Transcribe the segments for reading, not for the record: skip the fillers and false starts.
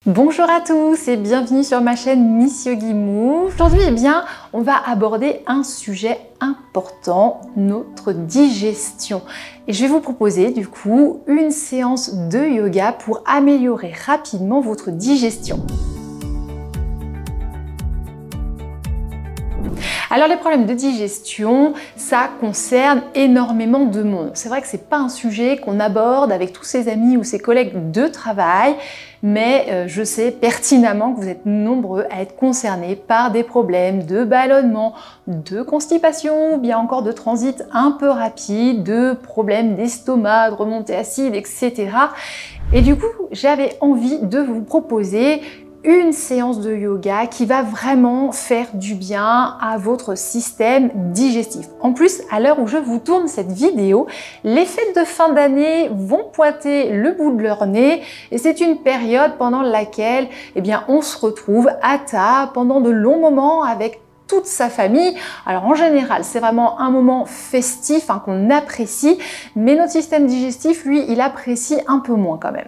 Bonjour à tous et bienvenue sur ma chaîne Miss Yogi Move. Aujourd'hui, on va aborder un sujet important, notre digestion. Et je vais vous proposer du coup une séance de yoga pour améliorer rapidement votre digestion. Alors les problèmes de digestion, ça concerne énormément de monde. C'est vrai que c'est pas un sujet qu'on aborde avec tous ses amis ou ses collègues de travail, mais je sais pertinemment que vous êtes nombreux à être concernés par des problèmes de ballonnement, de constipation ou bien encore de transit un peu rapide, de problèmes d'estomac, de remontée acide, etc. Et du coup, j'avais envie de vous proposer une séance de yoga qui va vraiment faire du bien à votre système digestif. En plus, à l'heure où je vous tourne cette vidéo, les fêtes de fin d'année vont pointer le bout de leur nez et c'est une période pendant laquelle on se retrouve à table pendant de longs moments avec toute sa famille. Alors en général, c'est vraiment un moment festif qu'on apprécie, mais notre système digestif, lui, il apprécie un peu moins quand même.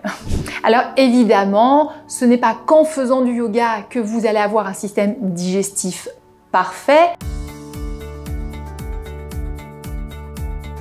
Alors évidemment, ce n'est pas qu'en faisant du yoga que vous allez avoir un système digestif parfait.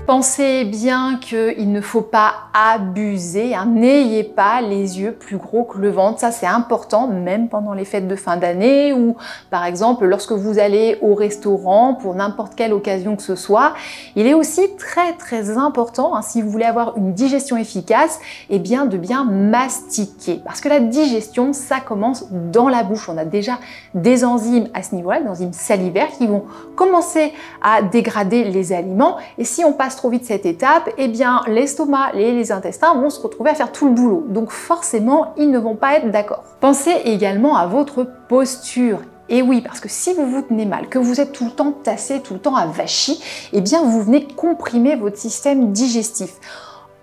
Pensez bien qu'il ne faut pas abuser, n'ayez pas les yeux plus gros que le ventre, ça c'est important même pendant les fêtes de fin d'année ou par exemple lorsque vous allez au restaurant pour n'importe quelle occasion que ce soit. Il est aussi très important si vous voulez avoir une digestion efficace, de bien mastiquer parce que la digestion ça commence dans la bouche. On a déjà des enzymes à ce niveau-là, des enzymes salivaires qui vont commencer à dégrader les aliments et si on passe trop vite cette étape, l'estomac et les intestins vont se retrouver à faire tout le boulot. Donc forcément, ils ne vont pas être d'accord. Pensez également à votre posture. Et oui, parce que si vous vous tenez mal, que vous êtes tout le temps tassé, tout le temps avachi, vous venez comprimer votre système digestif.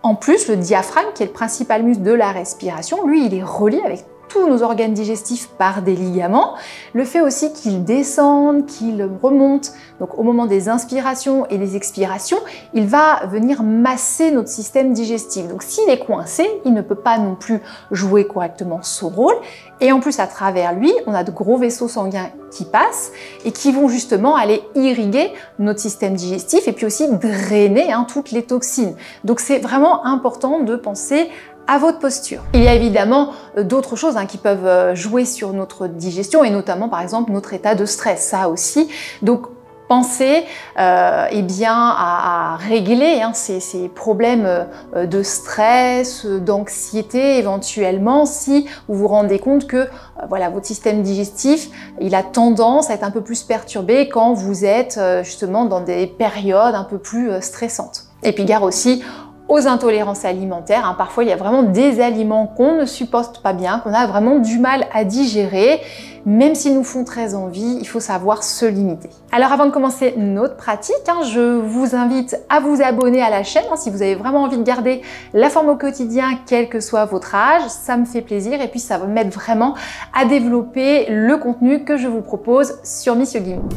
En plus, le diaphragme, qui est le principal muscle de la respiration, lui, il est relié avec tous nos organes digestifs par des ligaments. Le fait aussi qu'ils descendent, qu'ils remontent, donc au moment des inspirations et des expirations, il va venir masser notre système digestif. Donc s'il est coincé, il ne peut pas non plus jouer correctement son rôle. Et en plus, à travers lui, on a de gros vaisseaux sanguins qui passent et qui vont justement aller irriguer notre système digestif et puis aussi drainer toutes les toxines. Donc c'est vraiment important de penser à votre posture. Il y a évidemment d'autres choses qui peuvent jouer sur notre digestion et notamment par exemple notre état de stress, ça aussi. Donc pensez à régler ces problèmes de stress, d'anxiété éventuellement si vous vous rendez compte que votre système digestif il a tendance à être un peu plus perturbé quand vous êtes justement dans des périodes un peu plus stressantes. Et puis gare aussi aux intolérances alimentaires. Parfois, il y a vraiment des aliments qu'on ne supporte pas bien, qu'on a vraiment du mal à digérer. Même s'ils nous font très envie, il faut savoir se limiter. Alors avant de commencer notre pratique, je vous invite à vous abonner à la chaîne si vous avez vraiment envie de garder la forme au quotidien, quel que soit votre âge. Ça me fait plaisir et puis ça va m'aider vraiment à développer le contenu que je vous propose sur Miss Yogi Move.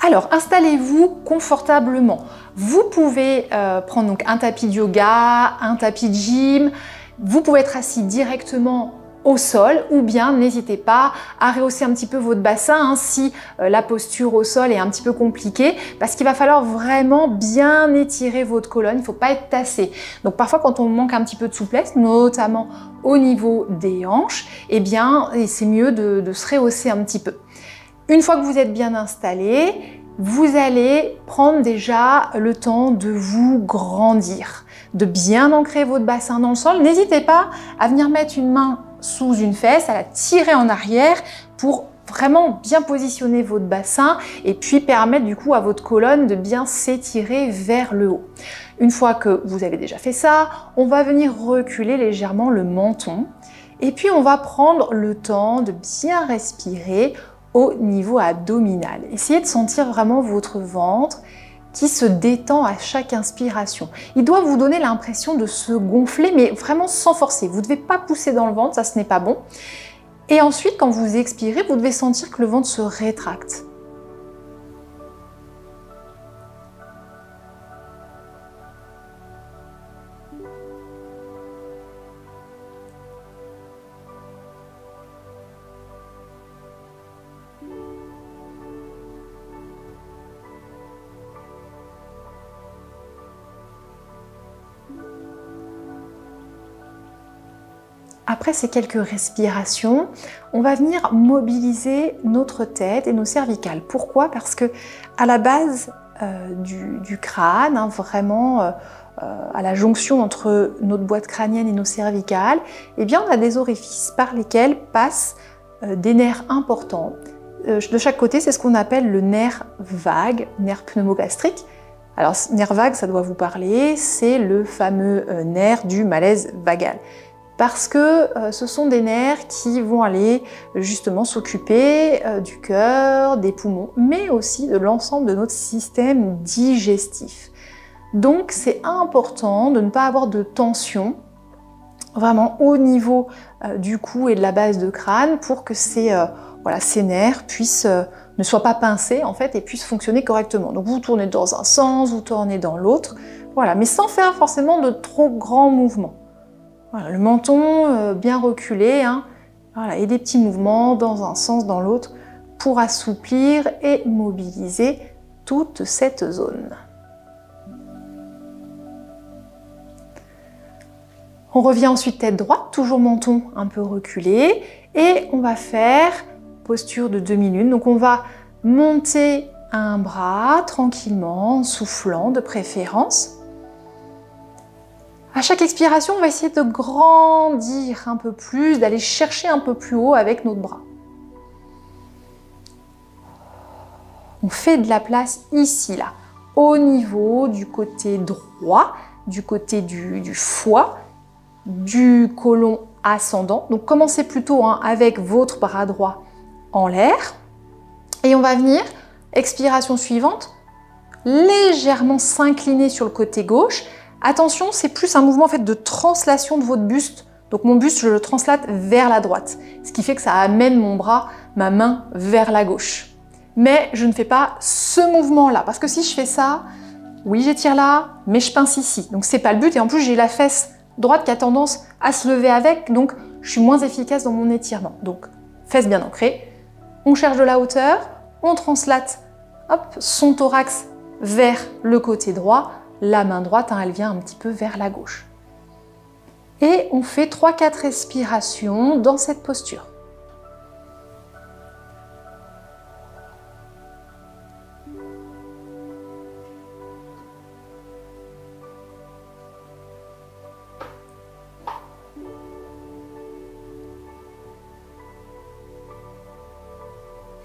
Alors, installez-vous confortablement. Vous pouvez prendre donc un tapis de yoga, un tapis de gym. Vous pouvez être assis directement au sol ou bien n'hésitez pas à rehausser un petit peu votre bassin si la posture au sol est un petit peu compliquée parce qu'il va falloir vraiment bien étirer votre colonne, il ne faut pas être tassé. Donc parfois quand on manque un petit peu de souplesse, notamment au niveau des hanches, c'est mieux de se rehausser un petit peu. Une fois que vous êtes bien installé, vous allez prendre déjà le temps de vous grandir, de bien ancrer votre bassin dans le sol. N'hésitez pas à venir mettre une main sous une fesse, à la tirer en arrière pour vraiment bien positionner votre bassin et puis permettre du coup à votre colonne de bien s'étirer vers le haut. Une fois que vous avez déjà fait ça, on va venir reculer légèrement le menton et puis on va prendre le temps de bien respirer au niveau abdominal. Essayez de sentir vraiment votre ventre qui se détend à chaque inspiration. Il doit vous donner l'impression de se gonfler, mais vraiment sans forcer. Vous ne devez pas pousser dans le ventre, ça ce n'est pas bon. Et ensuite, quand vous expirez, vous devez sentir que le ventre se rétracte. Après ces quelques respirations, on va venir mobiliser notre tête et nos cervicales. Pourquoi? Parce que à la base du crâne, hein, vraiment à la jonction entre notre boîte crânienne et nos cervicales, eh bien on a des orifices par lesquels passent des nerfs importants. De chaque côté, c'est ce qu'on appelle le nerf vague, nerf pneumogastrique. Alors, nerf vague, ça doit vous parler, c'est le fameux nerf du malaise vagal. Parce que ce sont des nerfs qui vont aller justement s'occuper du cœur, des poumons, mais aussi de l'ensemble de notre système digestif. Donc c'est important de ne pas avoir de tension vraiment au niveau du cou et de la base de crâne pour que ces nerfs puissent, ne soient pas pincés en fait et puissent fonctionner correctement. Donc vous tournez dans un sens, vous tournez dans l'autre, voilà, mais sans faire forcément de trop grands mouvements. Voilà, le menton bien reculé, hein, voilà, et des petits mouvements dans un sens, dans l'autre, pour assouplir et mobiliser toute cette zone. On revient ensuite tête droite, toujours menton un peu reculé, et on va faire posture de 2 minutes. Donc on va monter un bras tranquillement, en soufflant de préférence. À chaque expiration, on va essayer de grandir un peu plus, d'aller chercher un peu plus haut avec notre bras. On fait de la place ici, là, au niveau du côté droit, du côté du foie, du côlon ascendant. Donc commencez plutôt avec votre bras droit en l'air. Et on va venir, expiration suivante, légèrement s'incliner sur le côté gauche. Attention, c'est plus un mouvement en fait de translation de votre buste. Donc mon buste, je le translate vers la droite. Ce qui fait que ça amène mon bras, ma main vers la gauche. Mais je ne fais pas ce mouvement-là. Parce que si je fais ça, oui, j'étire là, mais je pince ici. Donc c'est pas le but. Et en plus, j'ai la fesse droite qui a tendance à se lever avec. Donc je suis moins efficace dans mon étirement. Donc fesse bien ancrée. On cherche de la hauteur. On translate son thorax vers le côté droit. La main droite, elle vient un petit peu vers la gauche. Et on fait 3-4 respirations dans cette posture.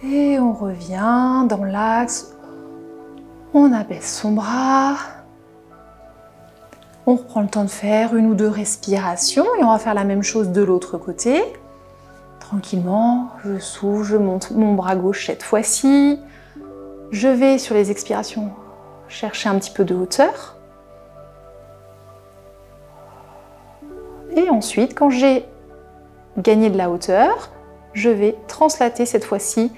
Et on revient dans l'axe. On abaisse son bras. On reprend le temps de faire 1 ou 2 respirations et on va faire la même chose de l'autre côté. Tranquillement, je souffle, je monte mon bras gauche cette fois-ci. Je vais sur les expirations chercher un petit peu de hauteur. Et ensuite, quand j'ai gagné de la hauteur, je vais translater cette fois-ci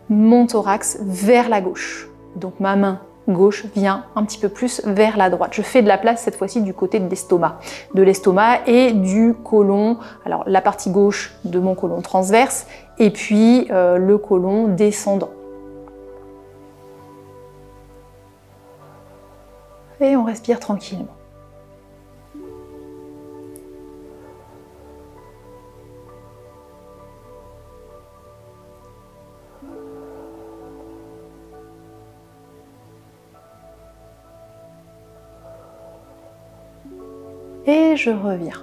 mon thorax vers la gauche. Donc ma main gauche vient un petit peu plus vers la droite. Je fais de la place cette fois-ci du côté de l'estomac et du côlon. Alors la partie gauche de mon côlon transverse et puis le côlon descendant. Et on respire tranquillement. Et je reviens.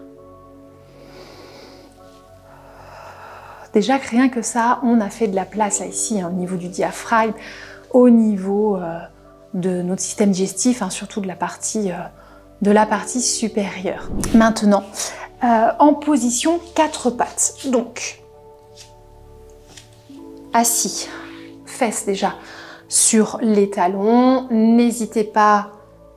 Déjà rien que ça, on a fait de la place là ici, au niveau du diaphragme, au niveau de notre système digestif, surtout de la partie supérieure. Maintenant, en position 4 pattes. Donc, assis, fesses déjà sur les talons. N'hésitez pas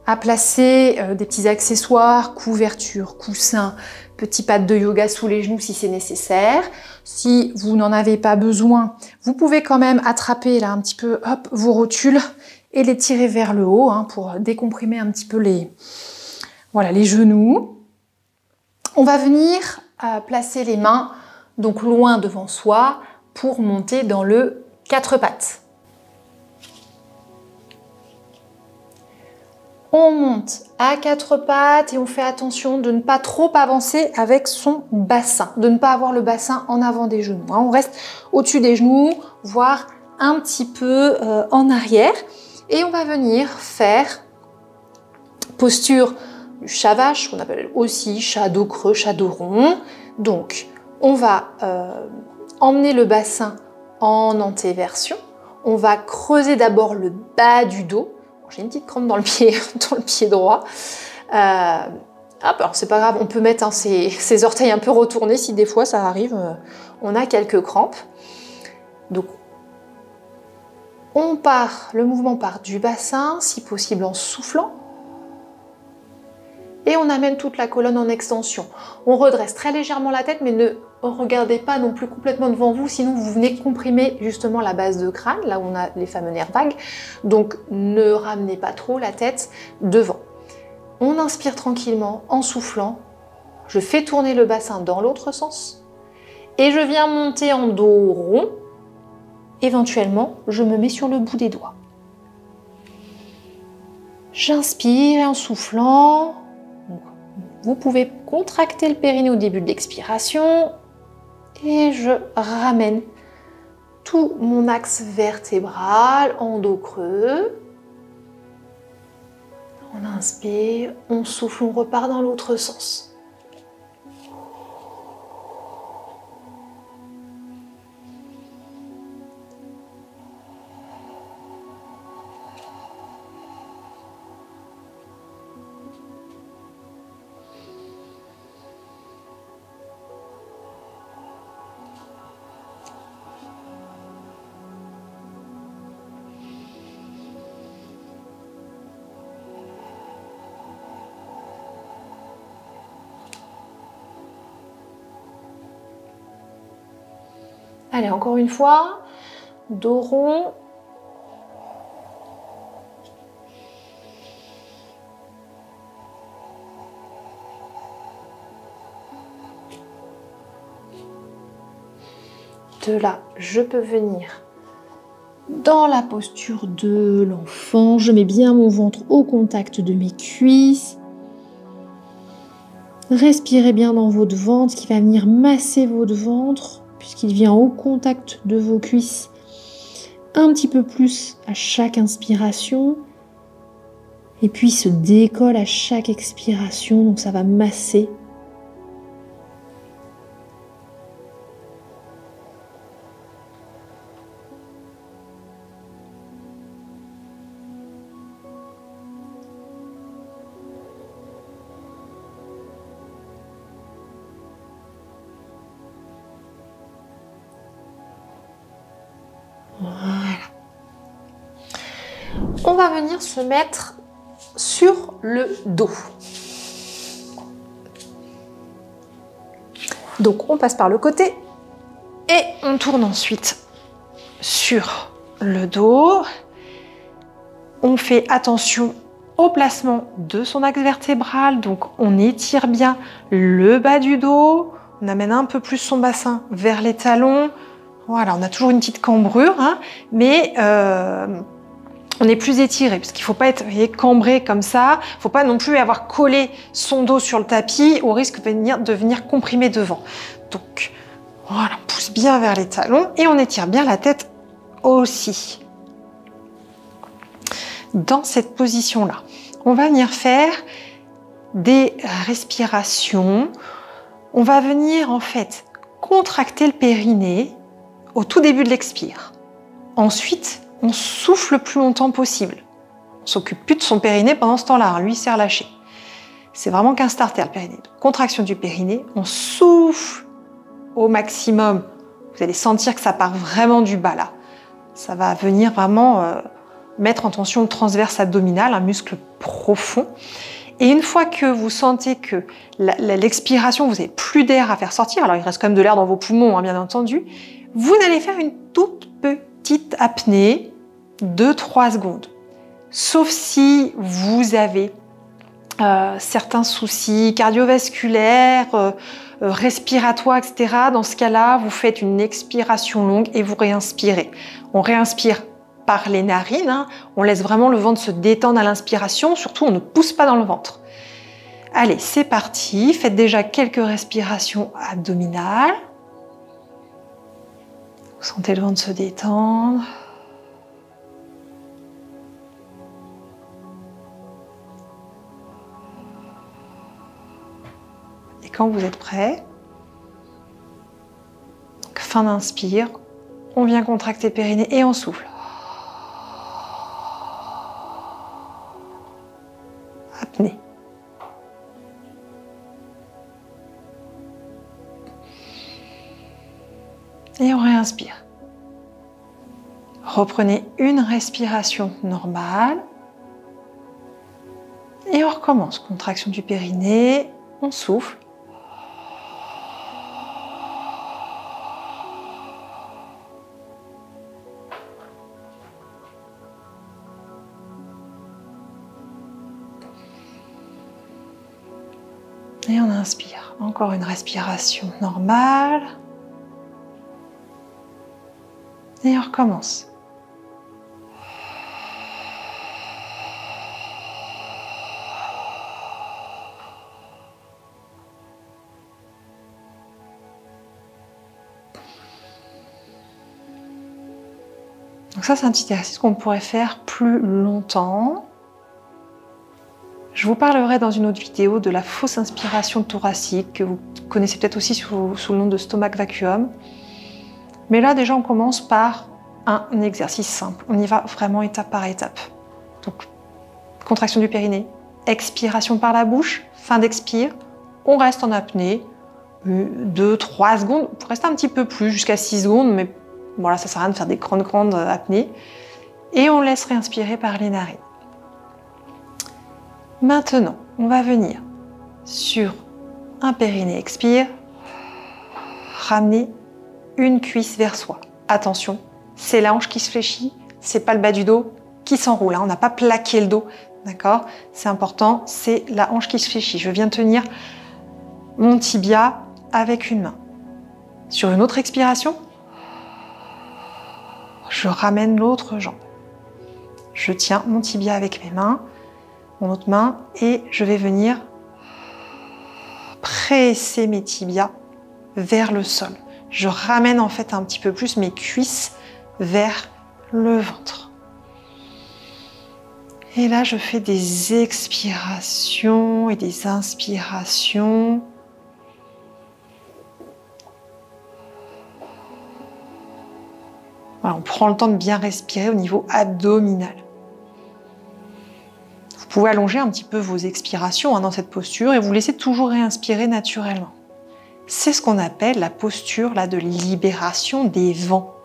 à placer des petits accessoires, couvertures, coussins, petits pads de yoga sous les genoux si c'est nécessaire. Si vous n'en avez pas besoin, vous pouvez quand même attraper là un petit peu vos rotules et les tirer vers le haut pour décomprimer un petit peu les genoux. On va venir placer les mains donc loin devant soi pour monter dans le 4 pattes. On monte à quatre pattes et on fait attention de ne pas trop avancer avec son bassin, de ne pas avoir le bassin en avant des genoux. On reste au-dessus des genoux, voire un petit peu en arrière. Et on va venir faire posture du chat vache, qu'on appelle aussi chat dos creux, chat dos rond. Donc, on va emmener le bassin en antéversion. On va creuser d'abord le bas du dos. J'ai une petite crampe dans le pied droit. Alors c'est pas grave, on peut mettre ses orteils un peu retournés si des fois ça arrive, on a quelques crampes. Donc le mouvement part du bassin, si possible en soufflant. Et on amène toute la colonne en extension. On redresse très légèrement la tête, mais ne regardez pas non plus complètement devant vous, sinon vous venez comprimer justement la base de crâne, là où on a les fameux nerfs vagues. Donc ne ramenez pas trop la tête devant. On inspire tranquillement en soufflant. Je fais tourner le bassin dans l'autre sens. Et je viens monter en dos rond. Éventuellement, je me mets sur le bout des doigts. J'inspire et en soufflant, vous pouvez contracter le périnée au début de l'expiration et je ramène tout mon axe vertébral en dos creux. On inspire, on souffle, on repart dans l'autre sens. Allez, encore une fois, dos rond. De là, je peux venir dans la posture de l'enfant. Je mets bien mon ventre au contact de mes cuisses. Respirez bien dans votre ventre, qui va venir masser votre ventre, puisqu'il vient au contact de vos cuisses un petit peu plus à chaque inspiration et puis se décolle à chaque expiration, donc ça va masser. Voilà. On va venir se mettre sur le dos. Donc on passe par le côté et on tourne ensuite sur le dos. On fait attention au placement de son axe vertébral, donc on étire bien le bas du dos, on amène un peu plus son bassin vers les talons. Voilà, on a toujours une petite cambrure, hein, mais on est plus étiré, parce qu'il ne faut pas être cambré comme ça. Il ne faut pas non plus avoir collé son dos sur le tapis au risque de venir comprimer devant. Donc, voilà, on pousse bien vers les talons et on étire bien la tête aussi. Dans cette position-là, on va venir faire des respirations. On va venir en fait contracter le périnée au tout début de l'expire. Ensuite, on souffle le plus longtemps possible. On s'occupe plus de son périnée pendant ce temps-là, hein. Lui, il s'est relâché. C'est vraiment qu'un starter, le périnée. Donc, contraction du périnée, on souffle au maximum. Vous allez sentir que ça part vraiment du bas, là. Ça va venir vraiment mettre en tension le transverse abdominal, un muscle profond. Et une fois que vous sentez que l'expiration, vous n'avez plus d'air à faire sortir, alors il reste quand même de l'air dans vos poumons, hein, bien entendu, vous allez faire une toute petite apnée de 3 secondes. Sauf si vous avez certains soucis cardiovasculaires, respiratoires, etc. Dans ce cas-là, vous faites une expiration longue et vous réinspirez. On réinspire par les narines, hein. On laisse vraiment le ventre se détendre à l'inspiration, surtout on ne pousse pas dans le ventre. Allez, c'est parti, faites déjà quelques respirations abdominales. Vous sentez le ventre se détendre. Et quand vous êtes prêt, donc fin d'inspire, on vient contracter le périnée et on souffle. Apnée. Et on réinspire. Reprenez une respiration normale. Et on recommence. Contraction du périnée, on souffle. Et on inspire. Encore une respiration normale. Et on recommence. Donc ça, c'est un petit exercice qu'on pourrait faire plus longtemps. Je vous parlerai dans une autre vidéo de la fausse inspiration thoracique, que vous connaissez peut-être aussi sous le nom de stomach vacuum. Mais là, déjà, on commence par un exercice simple. On y va vraiment étape par étape. Donc, contraction du périnée, expiration par la bouche, fin d'expire. On reste en apnée, 2-3 secondes. On peut rester un petit peu plus, jusqu'à 6 secondes, mais voilà, ça ne sert à rien de faire des grandes apnées. Et on laisse réinspirer par les narines. Maintenant, on va venir sur un périnée, expire, ramener une cuisse vers soi. Attention, c'est la hanche qui se fléchit, c'est pas le bas du dos qui s'enroule. Hein. On n'a pas plaqué le dos, d'accord? C'est important, c'est la hanche qui se fléchit. Je viens tenir mon tibia avec une main. Sur une autre expiration, je ramène l'autre jambe. Je tiens mon tibia avec mes mains, mon autre main, et je vais venir presser mes tibias vers le sol. Je ramène en fait un petit peu plus mes cuisses vers le ventre. Et là, je fais des expirations et des inspirations. Voilà, on prend le temps de bien respirer au niveau abdominal. Vous pouvez allonger un petit peu vos expirations dans cette posture et vous laissez toujours réinspirer naturellement. C'est ce qu'on appelle la posture de libération des vents.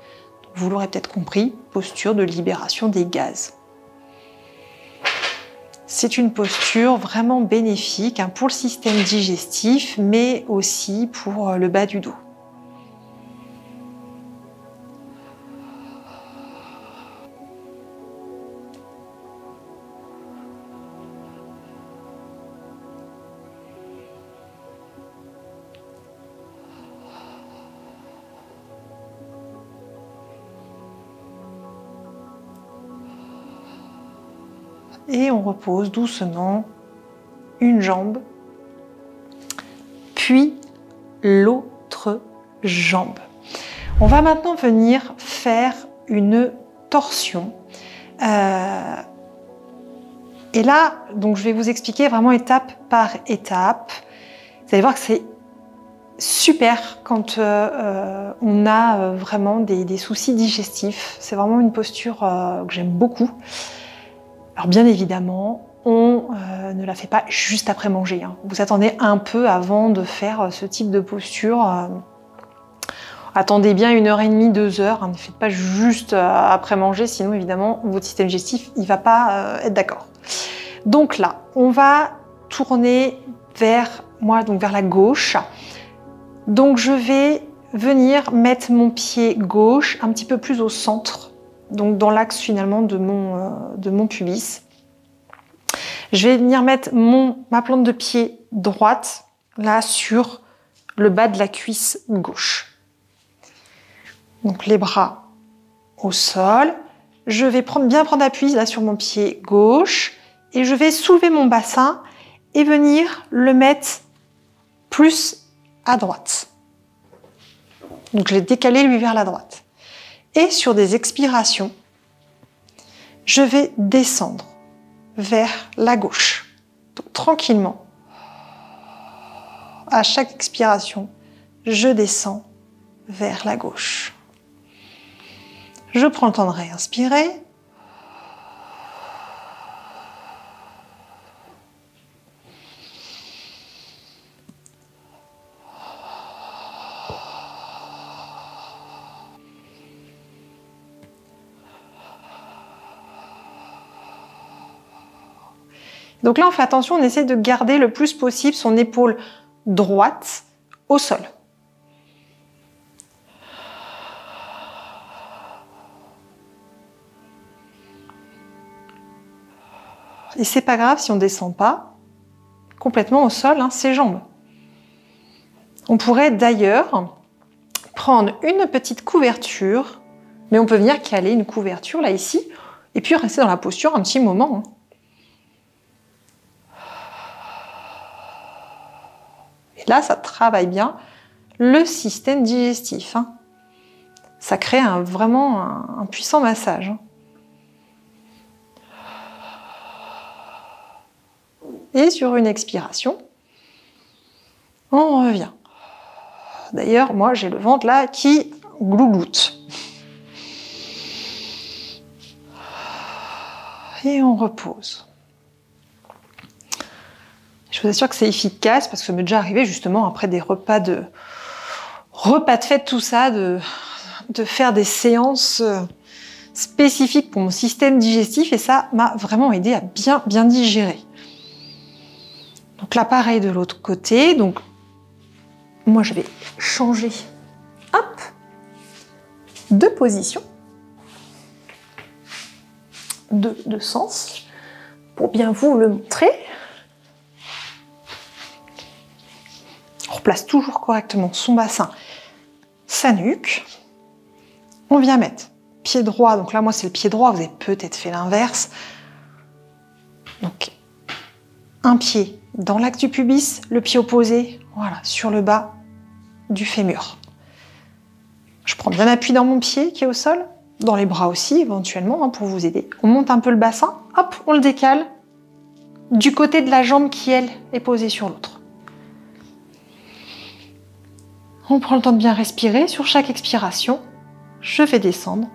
Vous l'aurez peut-être compris, posture de libération des gaz. C'est une posture vraiment bénéfique pour le système digestif, mais aussi pour le bas du dos. Et on repose doucement une jambe, puis l'autre jambe. On va maintenant venir faire une torsion. Et là, donc, je vais vous expliquer vraiment étape par étape. Vous allez voir que c'est super quand on a vraiment des soucis digestifs. C'est vraiment une posture que j'aime beaucoup. Alors bien évidemment, on ne la fait pas juste après manger. Vous attendez un peu avant de faire ce type de posture. Attendez bien 1h30, 2 heures. Ne faites pas juste après manger, sinon évidemment votre système digestif il va pas être d'accord. Donc là, on va tourner vers la gauche. Donc je vais venir mettre mon pied gauche un petit peu plus au centre. Donc dans l'axe finalement de mon pubis. Je vais venir mettre ma plante de pied droite là sur le bas de la cuisse gauche. Donc les bras au sol. je vais bien prendre appui là sur mon pied gauche et je vais soulever mon bassin et venir le mettre plus à droite. Donc je vais décaler lui vers la droite. Et sur des expirations, je vais descendre vers la gauche. Donc tranquillement, à chaque expiration, je descends vers la gauche. Je prends le temps de réinspirer. Donc là, on fait attention, on essaie de garder le plus possible son épaule droite au sol. Et c'est pas grave si on descend pas complètement au sol, hein, ses jambes. On pourrait d'ailleurs prendre une petite couverture, mais on peut venir caler une couverture là ici, et puis rester dans la posture un petit moment. Et là, ça travaille bien le système digestif. Ça crée vraiment un puissant massage. Et sur une expiration, on revient. D'ailleurs, moi, j'ai le ventre là qui glouloute. Et on repose. Je vous assure que c'est efficace parce que ça m'est déjà arrivé justement après des repas de fête, tout ça, de faire des séances spécifiques pour mon système digestif et ça m'a vraiment aidé à bien digérer. Donc là, pareil de l'autre côté. Donc, moi, je vais changer, hop, de position, de sens, pour bien vous le montrer. On replace toujours correctement son bassin, sa nuque. On vient mettre pied droit. Donc là, moi, c'est le pied droit. Vous avez peut-être fait l'inverse. Donc, un pied dans l'axe du pubis, le pied opposé, voilà, sur le bas du fémur. Je prends bien appui dans mon pied qui est au sol, dans les bras aussi éventuellement pour vous aider. On monte un peu le bassin, hop, on le décale du côté de la jambe qui, elle, est posée sur l'autre. On prend le temps de bien respirer. Sur chaque expiration, je vais descendre.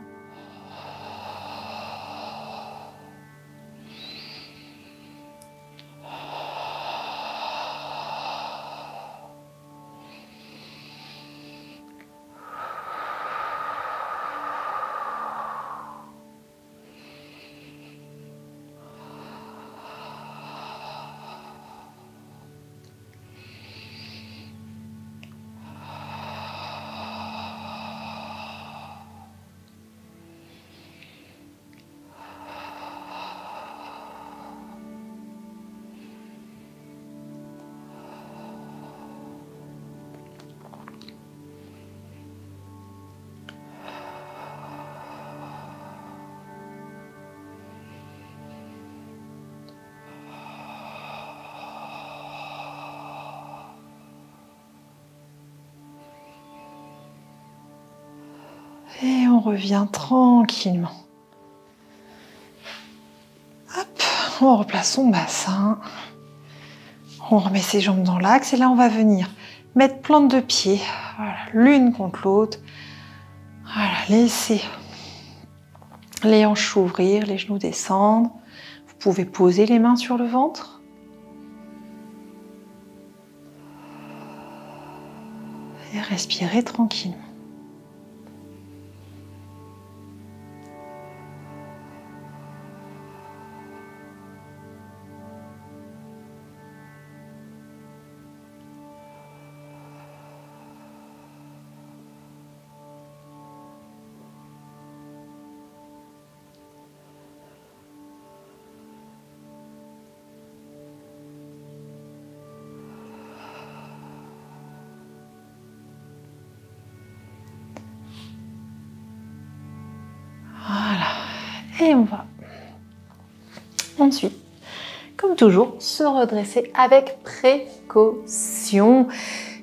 Et on revient tranquillement. Hop, on replace son bassin. On remet ses jambes dans l'axe. Et là, on va venir mettre plante de pied, voilà, l'une contre l'autre. Voilà, laissez les hanches s'ouvrir, les genoux descendre. Vous pouvez poser les mains sur le ventre. Et respirer tranquillement. Et on va ensuite, comme toujours, se redresser avec précaution.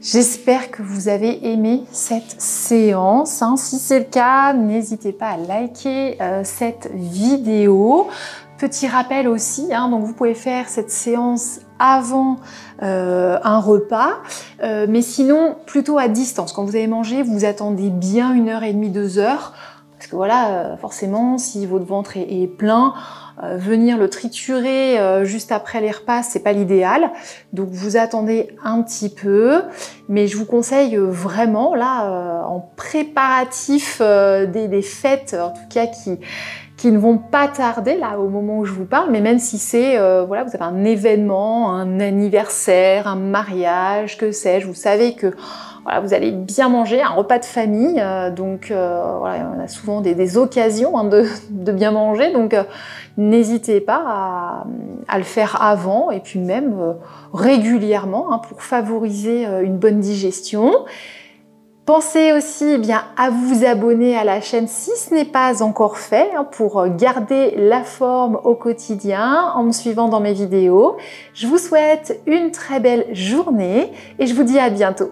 J'espère que vous avez aimé cette séance. Si c'est le cas, n'hésitez pas à liker cette vidéo. Petit rappel aussi, donc vous pouvez faire cette séance avant un repas, mais sinon plutôt à distance. Quand vous avez mangé, vous attendez bien 1h30, 2 heures, parce que voilà, forcément, si votre ventre est plein, venir le triturer juste après les repas, c'est pas l'idéal. Donc vous attendez un petit peu, mais je vous conseille vraiment là, en préparatif des fêtes, en tout cas qui ne vont pas tarder là au moment où je vous parle, mais même si c'est voilà, vous avez un événement, un anniversaire, un mariage, que sais-je, vous savez que voilà, vous allez bien manger, un repas de famille, donc voilà, on a souvent des occasions de bien manger, donc n'hésitez pas à le faire avant et puis même régulièrement pour favoriser une bonne digestion. Pensez aussi à vous abonner à la chaîne si ce n'est pas encore fait pour garder la forme au quotidien en me suivant dans mes vidéos. Je vous souhaite une très belle journée et je vous dis à bientôt.